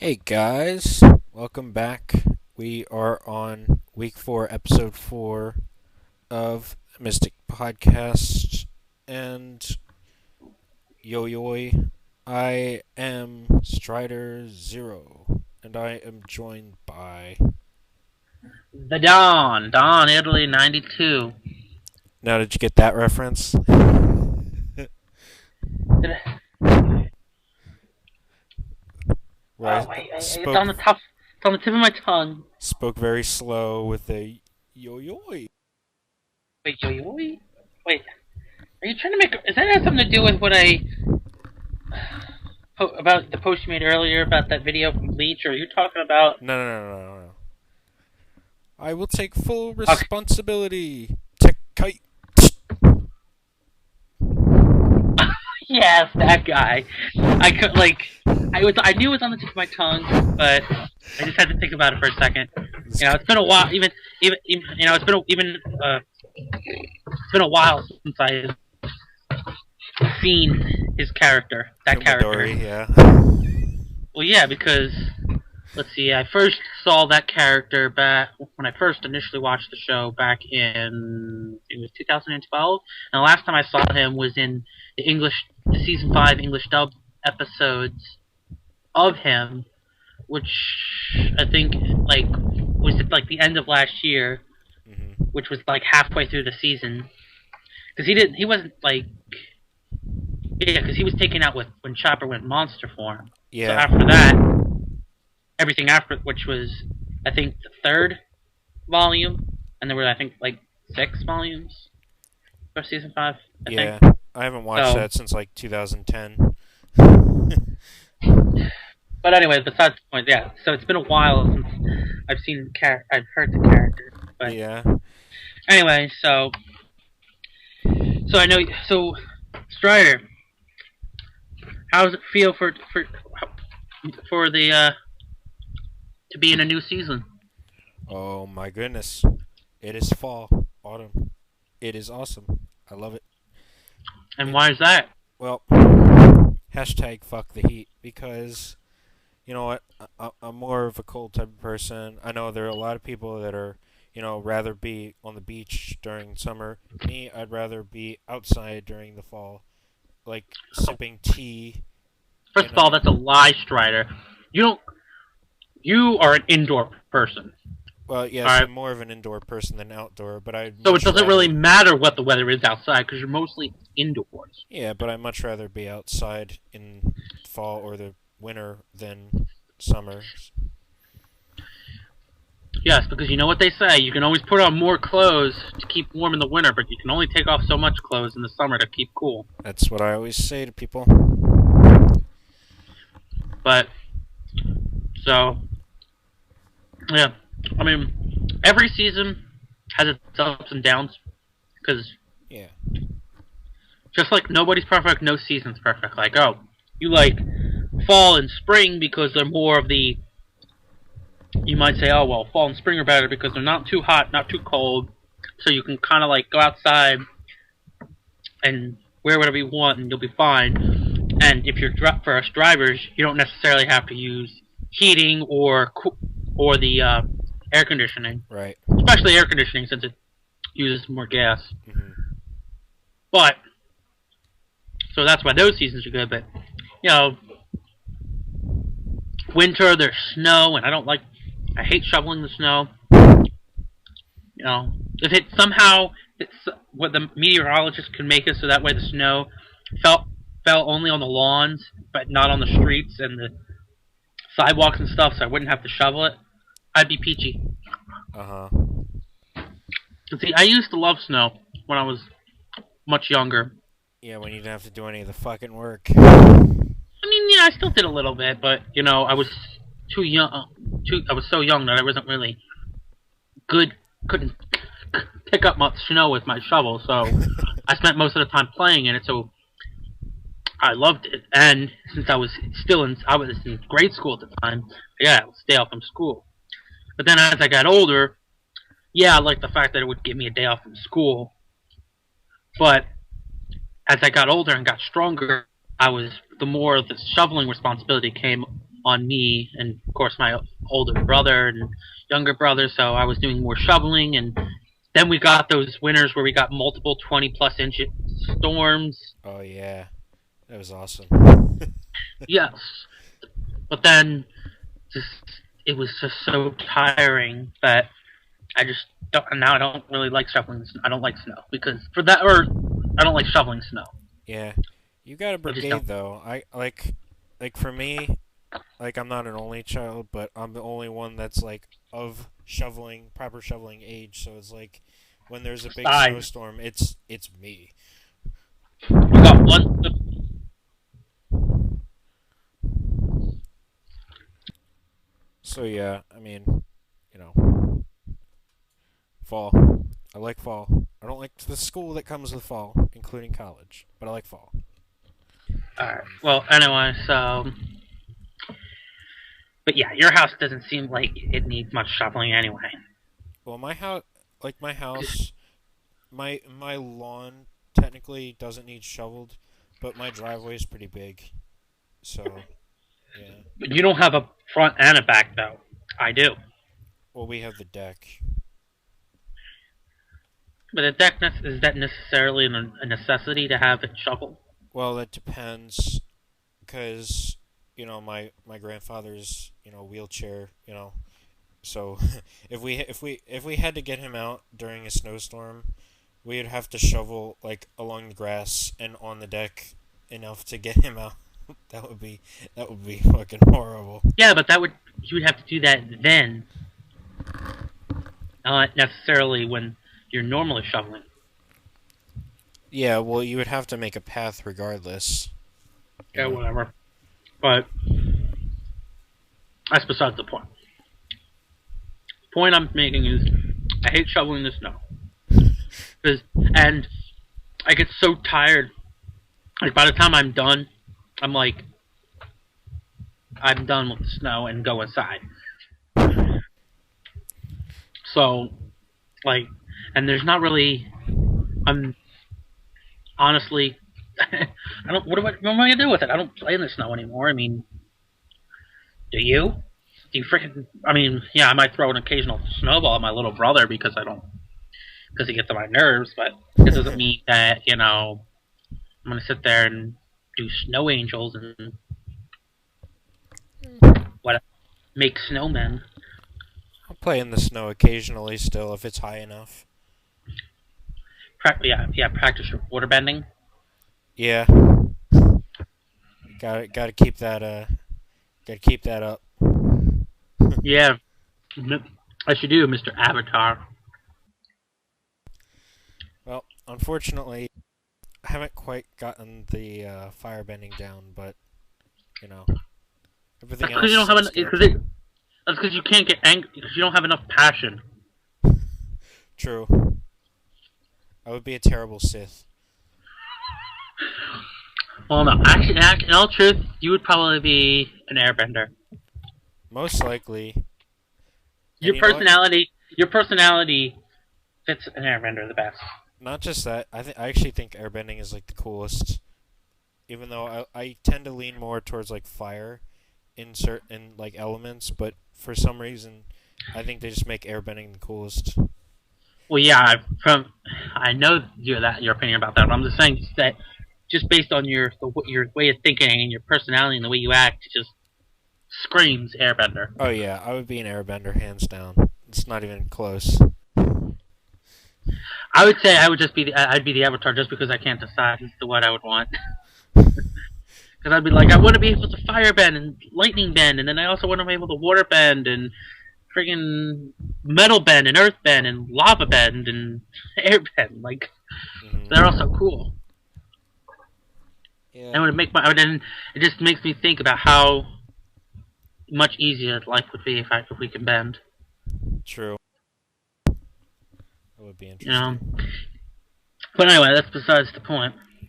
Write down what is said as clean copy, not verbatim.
Hey guys, welcome back. We are on week 4, episode 4 of Mystic Podcast. And yo yo, I am Strider Zero, and I am joined by. The Don Italy 92. Now, did you get that reference? Did Where I wait, it's spoke on the top, it's on the tip of my tongue. spoke very slow with a yo yo. Wait, yo, yo, wait, are you trying to make? Is that have something to do with what I about the post you made earlier about that video from Bleach? Or are you talking about? No. I will take full Okay, responsibility. Tech kite. yes, that guy. I could I knew it was on the tip of my tongue, but I just had to think about it for a second. It's been a while. Even it's been a while since I've seen his character, that character. Kumadori, yeah. Well, yeah, because let's see, I first saw that character back when I first initially watched the show back in it was 2012, and the last time I saw him was in the season 5 English dub episodes of him, which I think was at the end of last year, which was like halfway through the season, because he wasn't yeah, because he was taken out when Chopper went monster form. Yeah. So after that, everything after, which was I think the third volume, and there were I think 6 volumes for season 5. I think. I haven't watched that since 2010. But anyway, besides the point, yeah. So it's been a while since I've heard the character. But yeah. anyway, so I know. So Strider, how does it feel for the to be in a new season? Oh my goodness. It is fall, autumn. It is awesome. I love it. And why is that? Well, hashtag fuck the heat, because you know what? I'm more of a cold type of person. I know there are a lot of people that are, rather be on the beach during summer. Me, I'd rather be outside during the fall, like sipping tea. First of all, that's a lie, Strider. You are an indoor person. Well, yes, Right. I'm more of an indoor person than outdoor, but So it doesn't really matter what the weather is outside because you're mostly indoors. Yeah, but I'd much rather be outside in fall or the winter than summer. Yes, because you know what they say, you can always put on more clothes to keep warm in the winter, but you can only take off so much clothes in the summer to keep cool. That's what I always say to people. But, so, yeah. I mean, every season has its ups and downs, because Yeah. just like nobody's perfect, no season's perfect. Like, oh, you like fall and spring because they're more of the... You might say, oh, well, fall and spring are better because they're not too hot, not too cold, so you can kind of go outside and wear whatever you want and you'll be fine. And if you're for us drivers, you don't necessarily have to use heating or the air conditioning. Right. Especially air conditioning since it uses more gas. Mm-hmm. But, so that's why those seasons are good, but, winter, there's snow, and I hate shoveling the snow. If it somehow, what the meteorologists can make it so that way the snow fell only on the lawns, but not on the streets and the sidewalks and stuff, so I wouldn't have to shovel it, I'd be peachy. Uh-huh. And see, I used to love snow when I was much younger. Yeah, when you didn't have to do any of the fucking work. I mean, yeah, I still did a little bit, but, I was too young. I was so young that I wasn't really good, couldn't pick up much snow with my shovel, so I spent most of the time playing in it, so I loved it. And since I was in grade school at the time, yeah, I would stay off from school. But then as I got older, yeah, I liked the fact that it would give me a day off from school. But as I got older and got stronger, the more the shoveling responsibility came on me and of course my older brother and younger brother. So I was doing more shoveling, and then we got those winters where we got multiple 20+ inch storms. Oh yeah, that was awesome. Yes, but then just it was just so tiring that I just don't, now I don't really like shoveling. I don't like snow because for that, or I don't like shoveling snow. Yeah, you got a I just brigade don't. though. I like for me, like I'm not an only child, but I'm the only one that's like of shoveling, proper shoveling age. So it's like when there's a big I snowstorm, it's me. we got one. So yeah, I mean, you know, fall. I like fall. I don't like the school that comes with fall, including college, but I like fall. Alright. Well, anyway, so but yeah, your house doesn't seem like it needs much shoveling anyway. Well, my house, my lawn technically doesn't need shoveled, but my driveway is pretty big. So, yeah. But you don't have a front and a back though. I do. Well, we have the deck. But a deck is that necessarily a necessity to have it shoveled? Well, that depends, cause my grandfather's wheelchair. So if we had to get him out during a snowstorm, we'd have to shovel like along the grass and on the deck enough to get him out. That would be fucking horrible. Yeah, but that would you would have to do that then, not necessarily when you're normally shoveling. Yeah, well, you would have to make a path regardless. You Yeah, know. whatever. But that's besides the point. The point I'm making is I hate shoveling the snow. 'Cause- and I get so tired. Like by the time I'm done, I'm like I'm done with the snow and go inside. So like, and there's not really. I'm honestly, I don't. What am I gonna do with it? I don't play in the snow anymore. I mean, do you? Do you freaking? I mean, yeah, I might throw an occasional snowball at my little brother because I don't because he gets on my nerves, but it doesn't mean that I'm gonna sit there and do snow angels and what make snowmen. I'll play in the snow occasionally still if it's high enough. Yeah, practice your water bending. Yeah, gotta keep that up. Yeah, as you do, Mr. Avatar. Well, unfortunately, I haven't quite gotten the firebending down, but you know, everything That's because you else don't have seems good. that's because you can't get angry because you don't have enough passion. True. I would be a terrible Sith. Well, no, actually, in all truth, you would probably be an airbender. Most likely. And Your you know what? personality fits an airbender the best. Not just that. I actually think airbending is like the coolest. Even though I tend to lean more towards like fire in certain like elements, but for some reason, I think they just make airbending the coolest. Well, yeah, I know your opinion about that, but I'm just saying that just based on your way of thinking and your personality and the way you act, it just screams airbender. Oh yeah, I would be an airbender hands down. It's not even close. I would say I'd be the avatar just because I can't decide as to what I would want. Because I'd be like, I want to be able to fire bend and lightning bend, and then I also want to be able to water bend and friggin' metal bend and earth bend and lava bend and air bend. Like, they're all Hmm. so cool. Yeah, And then it just makes me think about how much easier life would be if we can bend. true. That would be You know. interesting. But anyway, that's besides the point.